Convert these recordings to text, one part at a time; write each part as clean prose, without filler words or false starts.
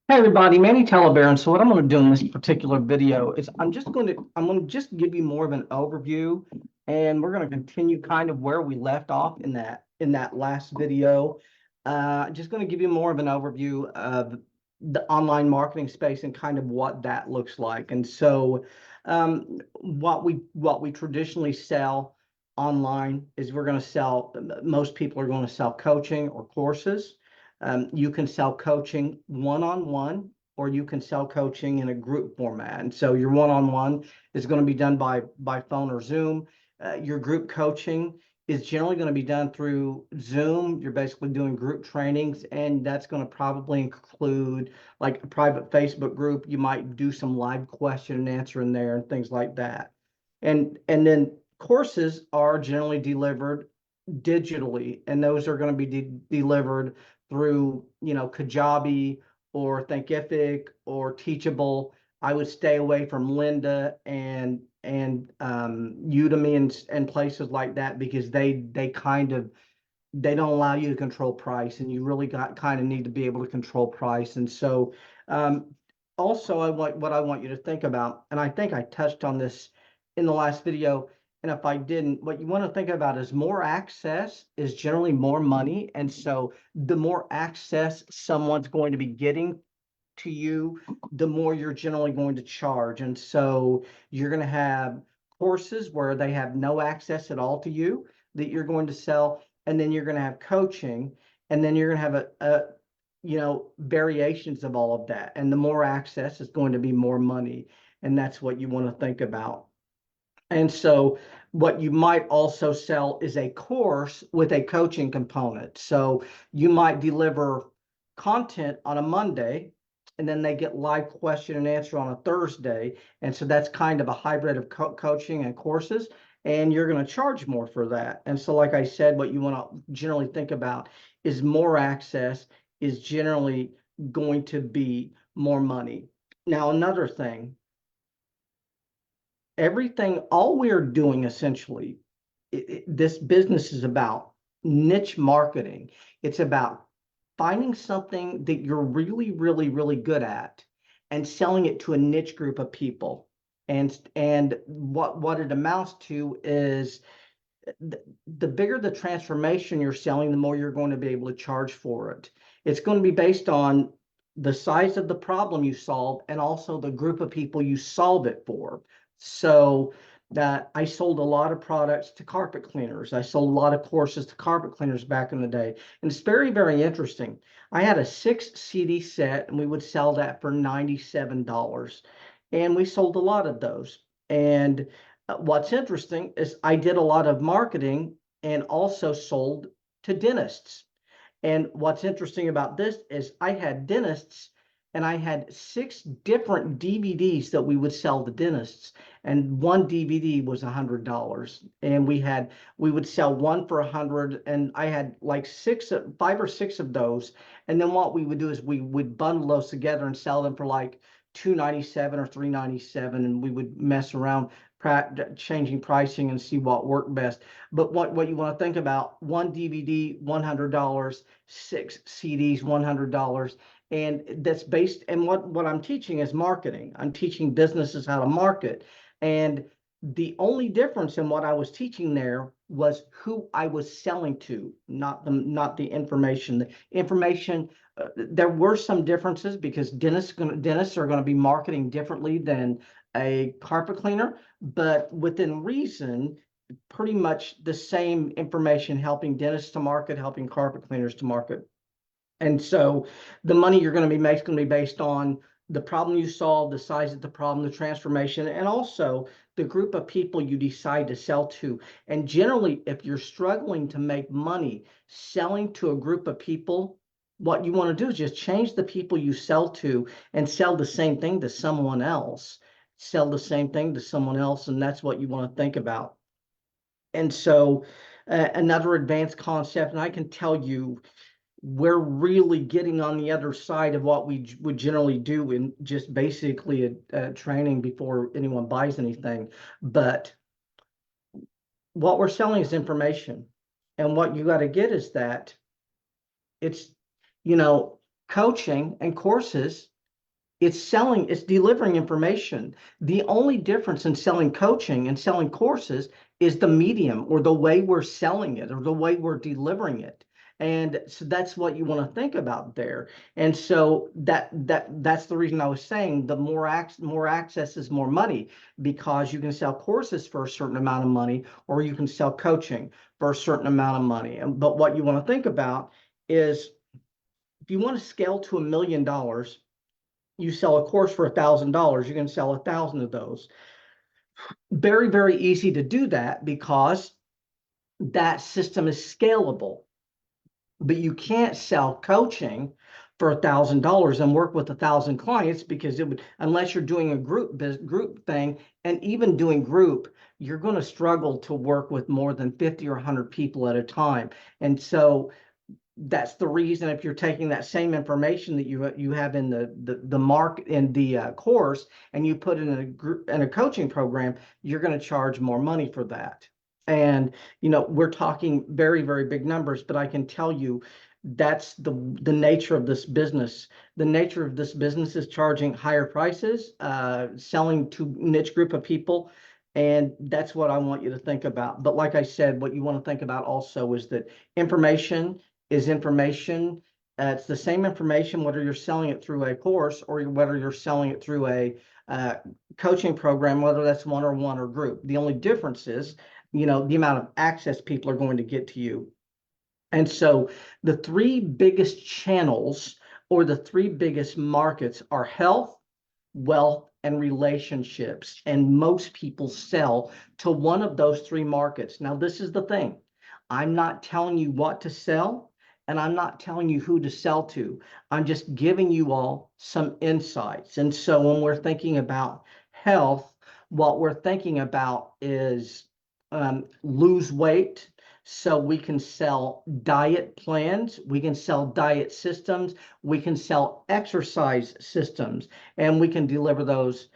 Hey everybody, Manny Talabaran. So what I'm going to do in this particular video is I'm going to just give you more of an overview, and we're going to continue kind of where we left off in that last video. Just going to give you more of an overview of the online marketing space and kind of what that looks like. And so what we traditionally sell online is we're going to sell, most people are going to sell coaching or courses. You can sell coaching one-on-one, or you can sell coaching in a group format. And so your one-on-one is going to be done by phone or Zoom. Your group coaching is generally going to be done through Zoom. You're basically doing group trainings, and that's going to probably include like a private Facebook group. You might do some live question and answer in there and things like that. And then courses are generally delivered digitally, and those are going to be delivered through, Kajabi or Thinkific or Teachable. I would stay away from Lynda and Udemy and places like that, because they don't allow you to control price, and you really got kind of need to be able to control price. And so um, also what I want you to think about, and I think I touched on this in the last video, and if I didn't, what you want to think about is more access is generally more money. And so the more access someone's going to be getting to you, the more you're generally going to charge. And so you're going to have courses where they have no access at all to you that you're going to sell. And then you're going to have coaching, and then you're going to have variations of all of that. And the more access is going to be more money. And that's what you want to think about. And so what you might also sell is a course with a coaching component. So you might deliver content on a Monday, and then they get live question and answer on a Thursday. And so that's kind of a hybrid of coaching and courses, and you're going to charge more for that. And so, like I said, what you want to generally think about is more access is generally going to be more money. Now, another thing, all we're doing essentially, this business is about niche marketing. It's about finding something that you're really, really, really good at and selling it to a niche group of people. And what it amounts to is the bigger the transformation you're selling, the more you're going to be able to charge for it. It's going to be based on the size of the problem you solve and also the group of people you solve it for. So that I sold a lot of products to carpet cleaners. I sold a lot of courses to carpet cleaners back in the day. And it's very, very interesting. I had a 6 CD set, and we would sell that for $97. And we sold a lot of those. And what's interesting is I did a lot of marketing and also sold to dentists. And what's interesting about this is I had dentists, and I had 6 different DVDs that we would sell to dentists. And one DVD was $100. And we would sell one for 100. And I had like 5 or 6 of those. And then what we would do is we would bundle those together and sell them for like $297 or $397. And we would mess around changing pricing and see what worked best. But what you want to think about: one DVD, $100; 6 CDs, $100. And that's based, and what I'm teaching is marketing. I'm teaching businesses how to market. And the only difference in what I was teaching there was who I was selling to, not the information. The information, there were some differences, because dentists are going to be marketing differently than a carpet cleaner, but within reason, pretty much the same information, helping dentists to market, helping carpet cleaners to market. And so the money you're going to be making is going to be based on the problem you solve, the size of the problem, the transformation, and also the group of people you decide to sell to. And generally, if you're struggling to make money selling to a group of people, what you want to do is just change the people you sell to and sell the same thing to someone else. Sell the same thing to someone else, and that's what you want to think about. And so another advanced concept, and I can tell you, we're really getting on the other side of what we would generally do in just basically a training before anyone buys anything. But what we're selling is information. And what you got to get is that it's, you know, coaching and courses It's delivering information. The only difference in selling coaching and selling courses is the medium or the way we're selling it or the way we're delivering it. And so that's what you want to think about there. And so that's the reason I was saying the more access is more money, because you can sell courses for a certain amount of money, or you can sell coaching for a certain amount of money. But what you want to think about is, if you want to scale to $1 million, you sell a course for $1,000, you can sell 1,000 of those. Very, very easy to do that because that system is scalable. But you can't sell coaching for $1,000 and work with 1,000 clients, because it would, unless you're doing a group thing, and even doing group, you're going to struggle to work with more than 50 or 100 people at a time. And so that's the reason, if you're taking that same information that you have in the course, and you put it in a group in a coaching program, you're going to charge more money for that. And we're talking very, very big numbers, but I can tell you that's the nature of this business. The nature of this business is charging higher prices, selling to niche group of people. And that's what I want you to think about. But like I said, what you want to think about also is that information is information. It's the same information, whether you're selling it through a course or whether you're selling it through a coaching program, whether that's one-on-one or group. The only difference is, the amount of access people are going to get to you. And so the three biggest channels, or the three biggest markets, are health, wealth, and relationships. And most people sell to one of those three markets. Now, this is the thing. I'm not telling you what to sell, and I'm not telling you who to sell to. I'm just giving you all some insights. And so when we're thinking about health, what we're thinking about is lose weight. So we can sell diet plans, we can sell diet systems, we can sell exercise systems, and we can deliver those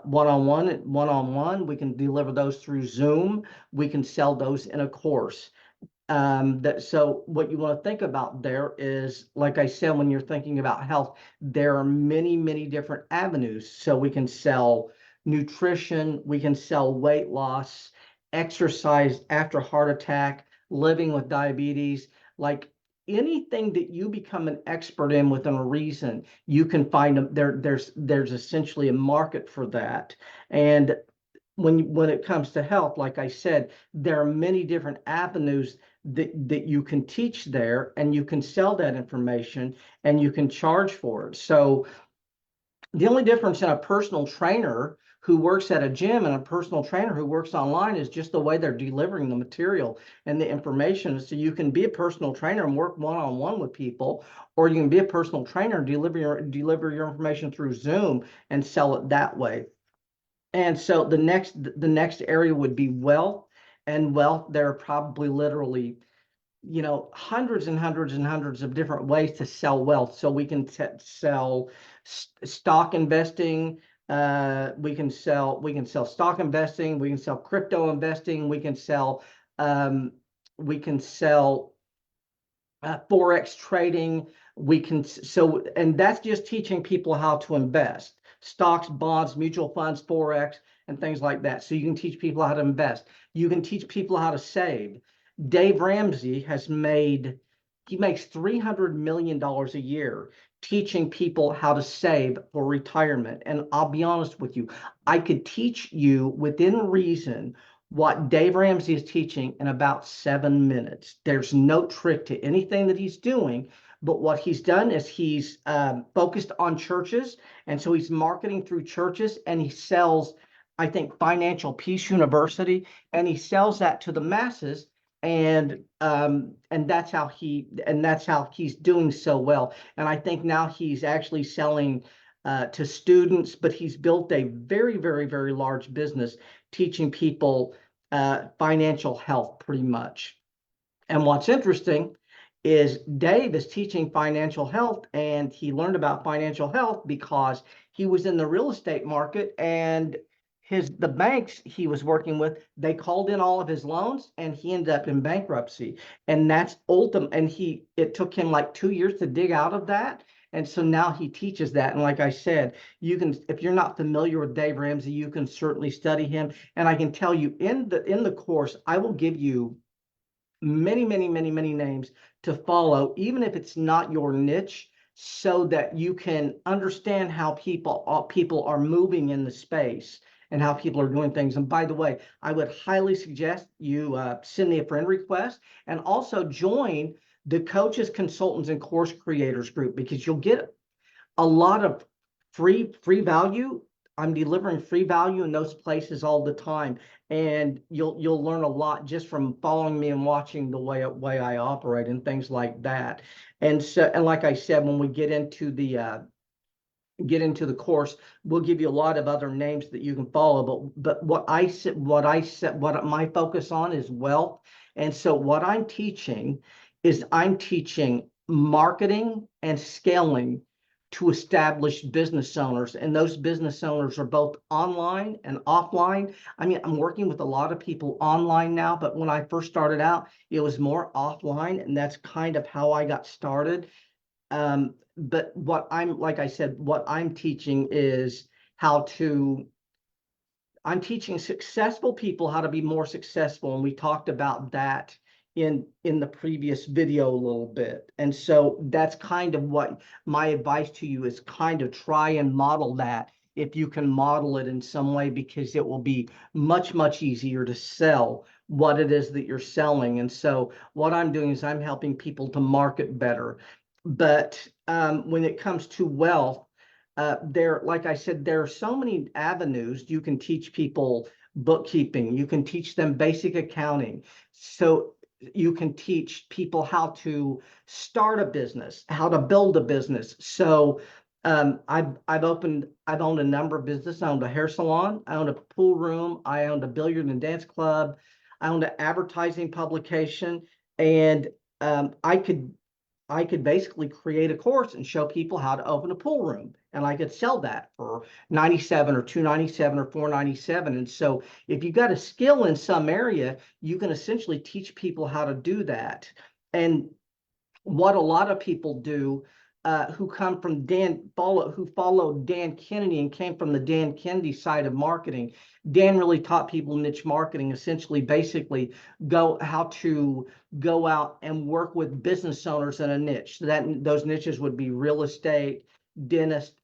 one-on-one. We can deliver those through Zoom. We can sell those in a course. So what you want to think about there is, like I said, when you're thinking about health, there are many, many different avenues. So we can sell nutrition, we can sell weight loss, exercise after heart attack, living with diabetes, like anything that you become an expert in within a reason, you can find there's essentially a market for that. And when it comes to health, like I said, there are many different avenues that you can teach there, and you can sell that information, and you can charge for it. So the only difference in a personal trainer who works at a gym and a personal trainer who works online is just the way they're delivering the material and the information. So you can be a personal trainer and work one-on-one with people, or you can be a personal trainer and deliver your information through Zoom and sell it that way. And so the next area would be wealth. And wealth, there are probably literally, hundreds and hundreds and hundreds of different ways to sell wealth. So we can sell stock investing. We can sell stock investing. We can sell crypto investing. We can sell forex trading. And that's just teaching people how to invest: stocks, bonds, mutual funds, forex, and things like that. So you can teach people how to invest. You can teach people how to save. Dave Ramsey makes $300 million a year teaching people how to save for retirement. And I'll be honest with you, I could teach you within reason what Dave Ramsey is teaching in about 7 minutes. There's no trick to anything that he's doing, but what he's done is he's focused on churches, and so he's marketing through churches, and he sells, I think, Financial Peace University, and he sells that to the masses, and that's how he's doing so well. And I think now he's actually selling to students, but he's built a very, very, very large business teaching people financial health, pretty much. And what's interesting is Dave is teaching financial health, and he learned about financial health because he was in the real estate market, and the banks he was working with, they called in all of his loans, and he ended up in bankruptcy. And that's ultimate. And it took him like 2 years to dig out of that. And so now he teaches that. And like I said, you can, if you're not familiar with Dave Ramsey, you can certainly study him. And I can tell you in the course, I will give you many, many, many, many names to follow, even if it's not your niche, so that you can understand how people are moving in the space and how people are doing things. And by the way, I would highly suggest you send me a friend request and also join the coaches, consultants, and course creators group, because you'll get a lot of free value. I'm delivering free value in those places all the time, and you'll learn a lot just from following me and watching the way I operate and things like that. And so, and like I said, when we get into the course, we'll give you a lot of other names that you can follow. But what my focus on is wealth. And so what I'm teaching is I'm teaching marketing and scaling to established business owners. And those business owners are both online and offline. I mean, I'm working with a lot of people online now, but when I first started out, it was more offline, and that's kind of how I got started. But like I said, what I'm teaching is I'm teaching successful people how to be more successful. And we talked about that in the previous video a little bit. And so that's kind of what my advice to you is, kind of try and model that if you can model it in some way, because it will be much, much easier to sell what it is that you're selling. And so what I'm doing is I'm helping people to market better. But when it comes to wealth, like I said, there are so many avenues. You can teach people bookkeeping. You can teach them basic accounting. So you can teach people how to start a business, how to build a business. So I've owned a number of businesses. I owned a hair salon. I owned a pool room. I owned a billiard and dance club. I owned an advertising publication, and I could basically create a course and show people how to open a pool room, and I could sell that for 97 or 297 or 497. And so if you got a skill in some area, you can essentially teach people how to do that. And what a lot of people do, who come from who followed Dan Kennedy and came from the Dan Kennedy side of marketing. Dan really taught people niche marketing, essentially, basically how to go out and work with business owners in a niche. So those niches would be real estate, dentist,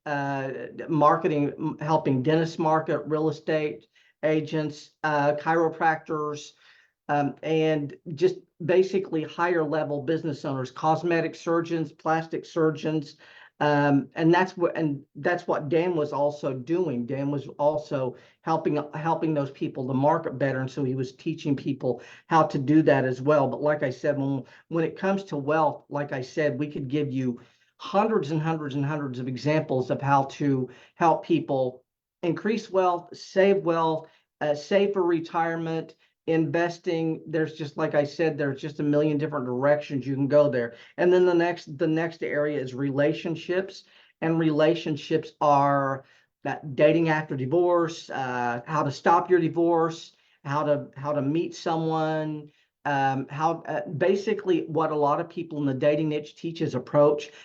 marketing, helping dentists market, real estate agents, chiropractors, and just basically higher level business owners, cosmetic surgeons, plastic surgeons. And that's what Dan was also doing. Dan was also helping those people to market better. And so he was teaching people how to do that as well. But like I said, when it comes to wealth, like I said, we could give you hundreds and hundreds and hundreds of examples of how to help people increase wealth, save for retirement, investing. There's just, like I said, there's just a million different directions you can go there. And then the next area is relationships. And relationships are that dating after divorce, how to stop your divorce, how to meet someone, how basically what a lot of people in the dating niche teach is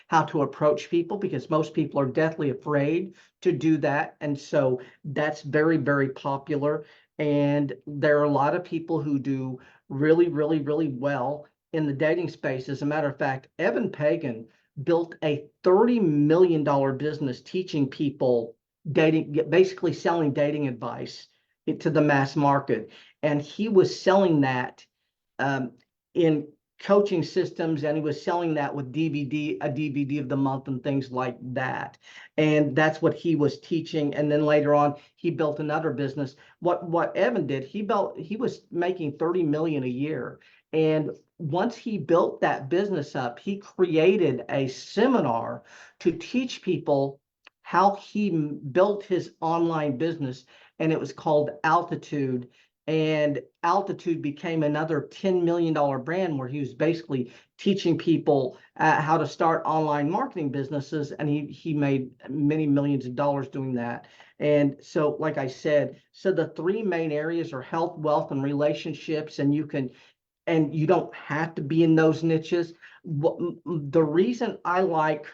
how to approach people, because most people are deathly afraid to do that. And so that's very, very popular. And there are a lot of people who do really, really, really well in the dating space. As a matter of fact, Evan Pagan built a $30 million business teaching people dating, basically selling dating advice to the mass market. And he was selling that in coaching systems, and he was selling that with a DVD of the month and things like that. And that's what he was teaching. And then later on, he built another business. What Evan did, he was making 30 million a year. And once he built that business up, he created a seminar to teach people how he built his online business, and it was called Altitude. And Altitude became another $10 million brand, where he was basically teaching people how to start online marketing businesses. And he made many millions of dollars doing that. And so, like I said, so the three main areas are health, wealth, and relationships. And you don't have to be in those niches. The reason I like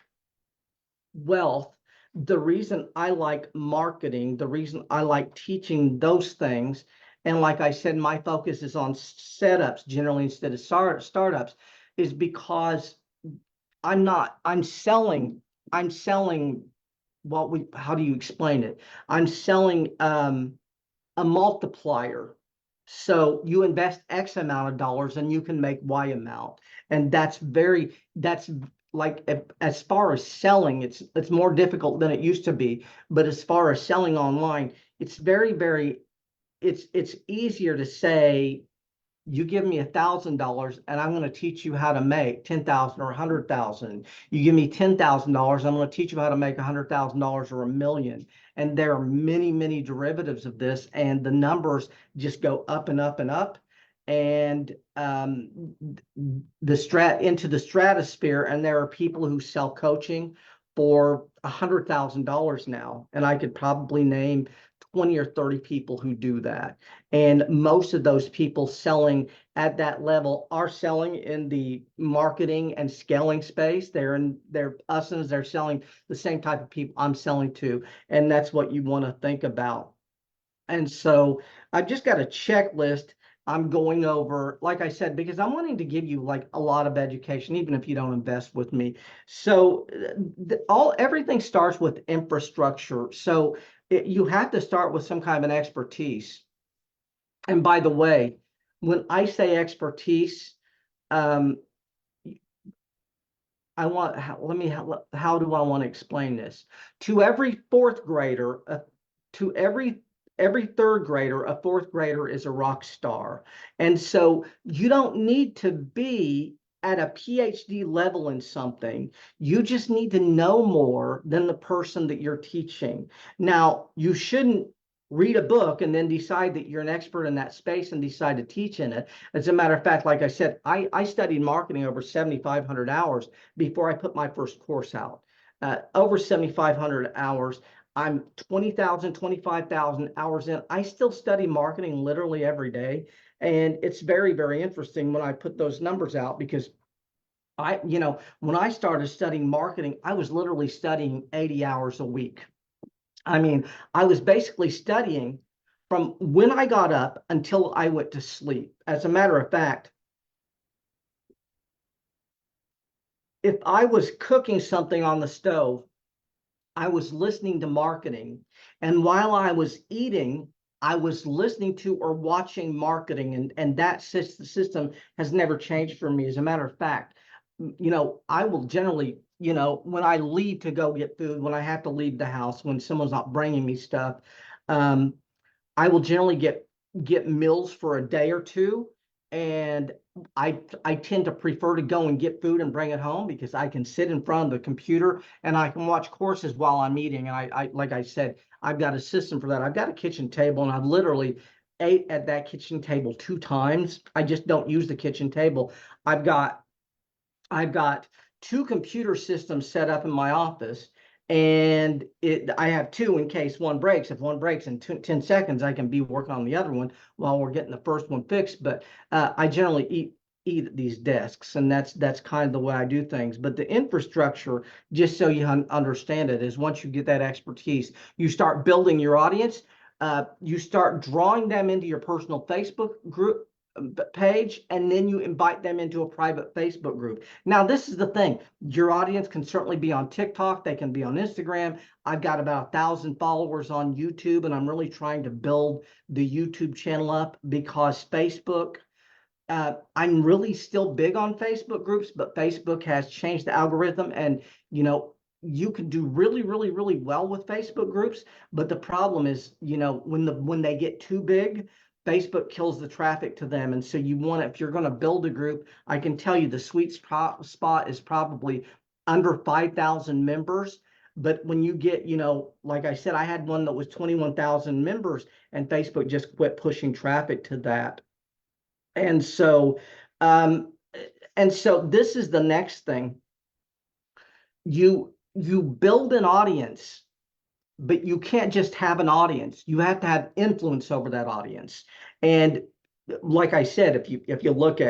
wealth, the reason I like marketing, the reason I like teaching those things, and like I said, my focus is on setups generally instead of startups, is because I'm selling how do you explain it? I'm selling a multiplier. So you invest X amount of dollars and you can make Y amount. And that's like as far as selling, it's more difficult than it used to be. But as far as selling online, it's very, it's easier to say, you give me $1,000 and I'm going to teach you how to make 10,000 or 100,000. You give me $10,000, I'm going to teach you how to make $100,000 or 1 million. And there are many derivatives of this, and the numbers just go up and up and up. And into the stratosphere, and there are people who sell coaching for $100,000 now, and I could probably name 20 or 30 people who do that. And most of those people selling at that level are selling in the marketing and scaling space. They're selling the same type of people I'm selling to. And that's what you want to think about. And so I've just got a checklist I'm going over, like I said, because I'm wanting to give you like a lot of education, even if you don't invest with me. So everything starts with infrastructure. So you have to start with some kind of an expertise. And by the way, when I say expertise, um, how do I want to explain this? To every fourth grader, to every third grader, a fourth grader is a rock star. And so you don't need to be at a PhD level in something. You just need to know more than the person that you're teaching. Now, you shouldn't read a book and then decide that you're an expert in that space and decide to teach in it. As a matter of fact, like I said, I studied marketing over 7,500 hours before I put my first course out. Over 7,500 hours. I'm 20,000, 25,000 hours in. I still study marketing literally every day. And it's very interesting when I put those numbers out, because when I started studying marketing, I was literally studying 80 hours a week. I mean, I was basically studying from when I got up until I went to sleep. As a matter of fact, if I was cooking something on the stove, I was listening to marketing. And while I was eating, I was listening to or watching marketing. And that system has never changed for me. As a matter of fact, I will generally, when I leave to go get food, when I have to leave the house, when someone's not bringing me stuff, um, I will generally get meals for a day or two. And I tend to prefer to go and get food and bring it home, because I can sit in front of the computer and I can watch courses while I'm eating. And I like I said, I've got a system for that. I've got a kitchen table, and I've literally ate at that kitchen table 2 times. I just don't use the kitchen table. I've got I've got 2 computer systems set up in my office, and I have 2 in case one breaks. If one breaks in 10 seconds, I can be working on the other one while we're getting the first one fixed. But I generally eat at these desks, and that's kind of the way I do things. But the infrastructure, just so you understand it, is once you get that expertise, you start building your audience. You start drawing them into your personal Facebook group page, and then you invite them into a private Facebook group. Now, this is the thing. Your audience can certainly be on TikTok. They can be on Instagram. I've got about 1,000 followers on YouTube, and I'm really trying to build the YouTube channel up, because Facebook, I'm really still big on Facebook groups, but Facebook has changed the algorithm, and you can do really well with Facebook groups. But the problem is, when they get too big, Facebook kills the traffic to them. And so if you're going to build a group, I can tell you the sweet spot is probably under 5,000 members. But when you get, like I said, I had one that was 21,000 members, and Facebook just quit pushing traffic to that. And so, um, this is the next thing. You build an audience, but you can't just have an audience. You have to have influence over that audience. And like I said, if you look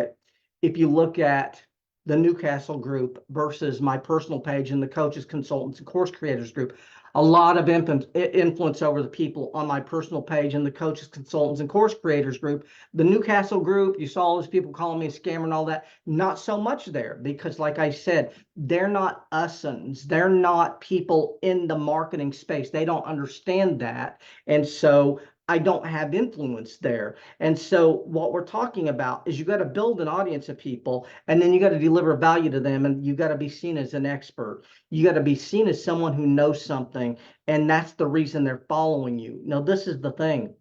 at the Newcastle group versus my personal page and the coaches, consultants, and course creators group. A lot of influence over the people on my personal page and the coaches, consultants, and course creators group. The Newcastle group, you saw all those people calling me a scammer and all that. Not so much there, because like I said, they're not usins. They're not people in the marketing space. They don't understand that. And so I don't have influence there. And so what we're talking about is you got to build an audience of people, and then you got to deliver value to them, and you got to be seen as an expert. You got to be seen as someone who knows something, and that's the reason they're following you. Now, this is the thing.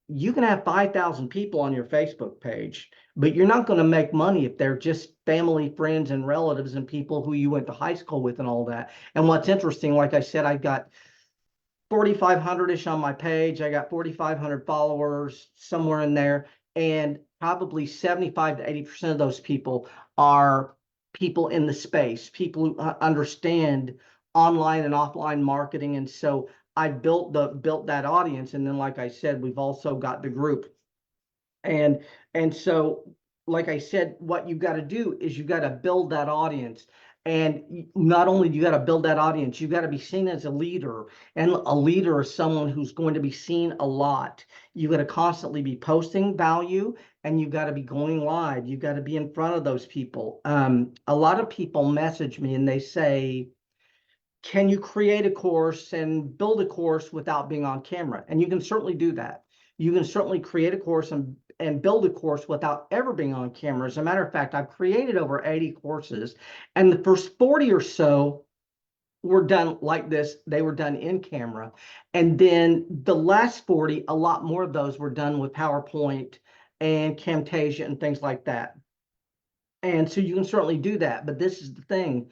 You can have 5,000 people on your Facebook page, but you're not going to make money if they're just family, friends, and relatives and people who you went to high school with and all that. And what's interesting, like I said, I've got 4,500-ish on my page. I got 4,500 followers, somewhere in there. And probably 75 to 80% of those people are people in the space, people who understand online and offline marketing. And so I built that audience. And then, like I said, we've also got the group. And so, like I said, what you got to do is you got to build that audience. And not only do you got to build that audience, you got to be seen as a leader. And a leader is someone who's going to be seen a lot. You got to constantly be posting value, and you got to be going live. You got to be in front of those people. A lot of people message me and they say, can you create a course and build a course without being on camera? And you can certainly do that. You can certainly create a course and build a course without ever being on camera. As a matter of fact, I've created over 80 courses, and the first 40 or so were done like this. They were done in camera. And then the last 40, a lot more of those were done with PowerPoint and Camtasia and things like that. And so you can certainly do that. But this is the thing.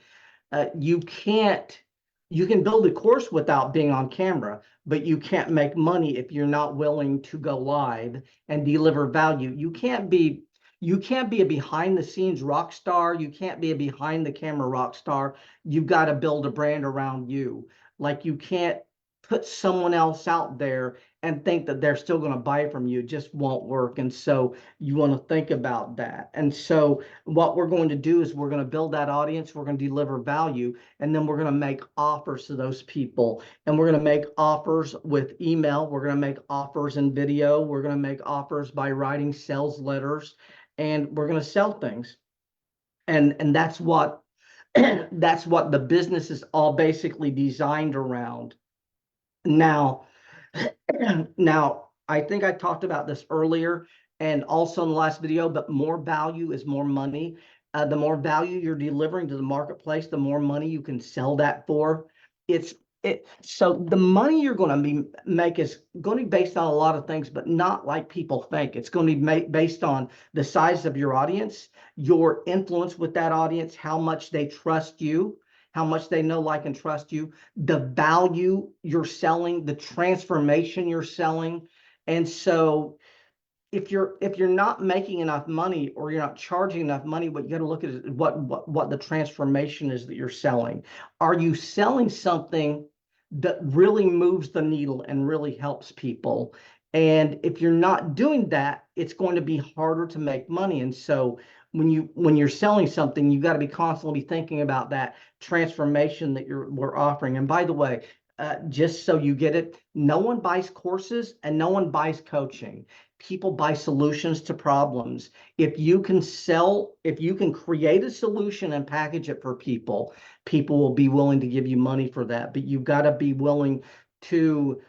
You can build a course without being on camera, but you can't make money if you're not willing to go live and deliver value. You can't be a behind the scenes rock star. You can't be a behind the camera rock star. You've got to build a brand around you. Like, you can't put someone else out there and think that they're still going to buy from you. It just won't work. And so you want to think about that. And so what we're going to do is we're going to build that audience. We're going to deliver value, and then we're going to make offers to those people. And we're going to make offers with email. We're going to make offers in video. We're going to make offers by writing sales letters, and we're going to sell things. And that's what that's what the business is all basically designed around. Now, I think I talked about this earlier and also in the last video, but more value is more money. The more value you're delivering to the marketplace, the more money you can sell that for. So the money you're going to make is going to be based on a lot of things, but not like people think. It's going to be based on the size of your audience, your influence with that audience, how much they trust you, how much they know, like, and trust you, the value you're selling, the transformation you're selling. And so if you're not making enough money, or you're not charging enough money, what you got to look at is what the transformation is that you're selling. Are you selling something that really moves the needle and really helps people? And if you're not doing that, it's going to be harder to make money. And so when you're selling something, you got to be constantly thinking about that transformation that we're offering. And by the way, just so you get it, no one buys courses and no one buys coaching. People buy solutions to problems. If you can create a solution and package it for people, people will be willing to give you money for that. But you've got to be willing to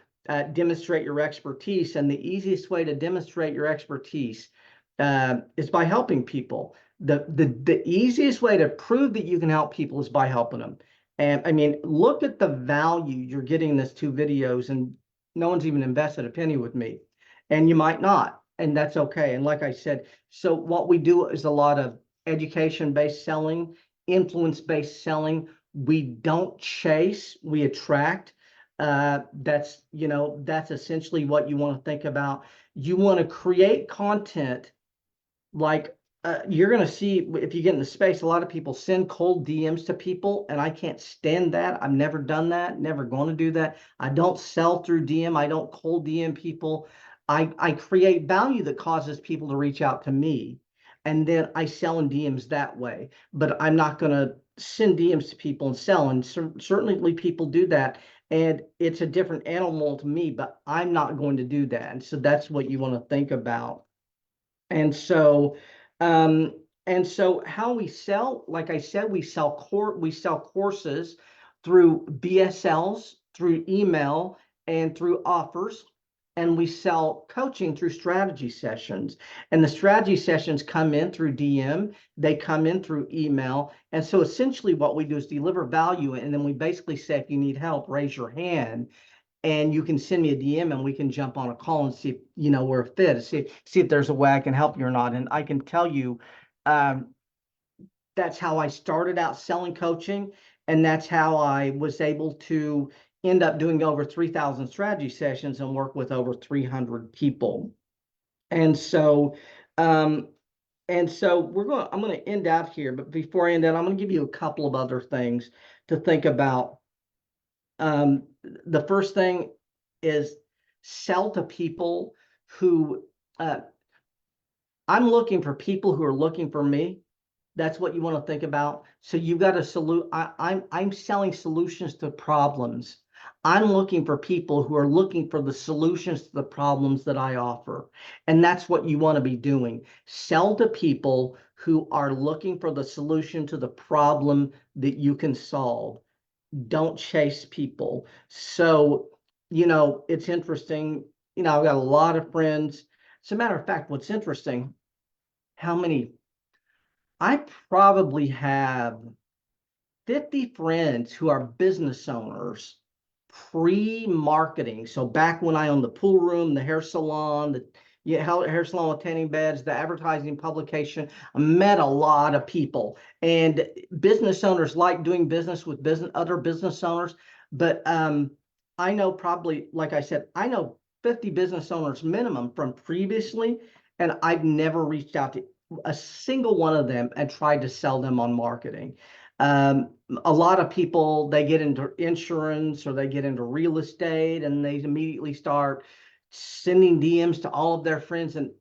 demonstrate your expertise. And the easiest way to demonstrate your expertise is by helping people. The easiest way to prove that you can help people is by helping them. And I mean, look at the value you're getting in these 2 videos, and no one's even invested a penny with me. And you might not, and that's okay. And like I said, so what we do is a lot of education-based selling, influence-based selling. We don't chase, we attract. That's essentially what you want to think about. You want to create content like you're going to see, if you get in the space, a lot of people send cold DMs to people, and I can't stand that. I've never done that, never going to do that. I don't sell through DM. I don't cold DM people. I create value that causes people to reach out to me. and then I sell in DMs that way. But I'm not going to send DMs to people and sell. And certainly people do that. And it's a different animal to me, but I'm not going to do that. And so that's what you want to think about. And so, um, how we sell, like I said, we sell courses through BSLs, through email, and through offers. And we sell coaching through strategy sessions. And the strategy sessions come in through DM, they come in through email. And so essentially what we do is deliver value. And then we basically say, if you need help, raise your hand and you can send me a DM and we can jump on a call and see if, we're a fit, see if there's a way I can help you or not. And I can tell you, um, that's how I started out selling coaching. And that's how I was able to end up doing over 3,000 strategy sessions and work with over 300 people. And so, um, I'm going to end out here, but before I end out, I'm going to give you a couple of other things to think about. The first thing is sell to people who, I'm looking for people who are looking for me. That's what you want to think about. So you've got I'm selling solutions to problems. I'm looking for people who are looking for the solutions to the problems that I offer. And that's what you want to be doing. Sell to people who are looking for the solution to the problem that you can solve. Don't chase people. So, it's interesting. I've got a lot of friends. As a matter of fact, what's interesting, how many, I probably have 50 friends who are business owners pre-marketing. So back when I owned the pool room, the hair salon, hair salon with tanning beds, the advertising publication, I met a lot of people. And business owners like doing business with other business owners. But I know probably, like I said, I know 50 business owners minimum from previously, and I've never reached out to a single one of them and tried to sell them on marketing. A lot of people, they get into insurance or they get into real estate and they immediately start sending DMs to all of their friends. And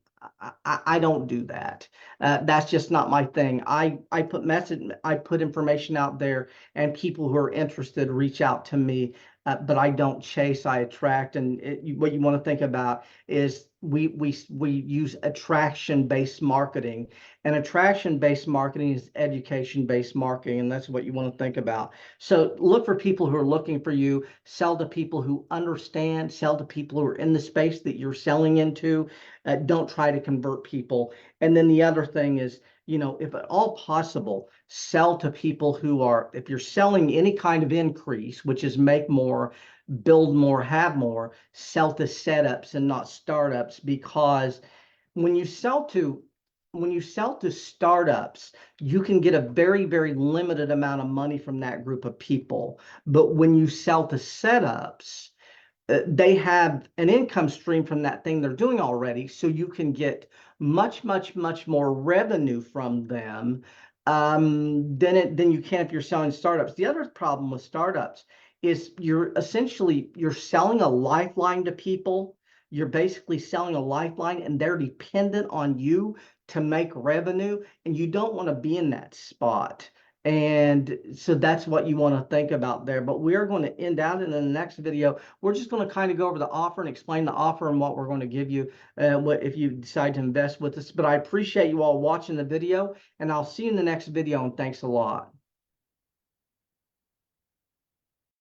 I don't do that. That's just not my thing. I put information out there and people who are interested reach out to me. But I don't chase, I attract. And what you want to think about is we use attraction-based marketing, and attraction-based marketing is education-based marketing, and that's what you want to think about. So look for people who are looking for you, sell to people who understand, sell to people who are in the space that you're selling into. Don't try to convert people. And then the other thing is, if at all possible, sell to people who are, if you're selling any kind of increase, which is make more, build more, have more, sell to setups and not startups, because when you sell to startups, you can get a very, very limited amount of money from that group of people. But when you sell to setups, they have an income stream from that thing they're doing already. So you can get much, much, much more revenue from them than you can if you're selling startups. The other problem with startups is you're selling a lifeline to people. You're basically selling a lifeline and they're dependent on you to make revenue, and you don't want to be in that spot. And so that's what you want to think about there. But we're going to end out in the next video. We're just going to kind of go over the offer and explain the offer and what we're going to give you if you decide to invest with us. But I appreciate you all watching the video, and I'll see you in the next video, and thanks a lot.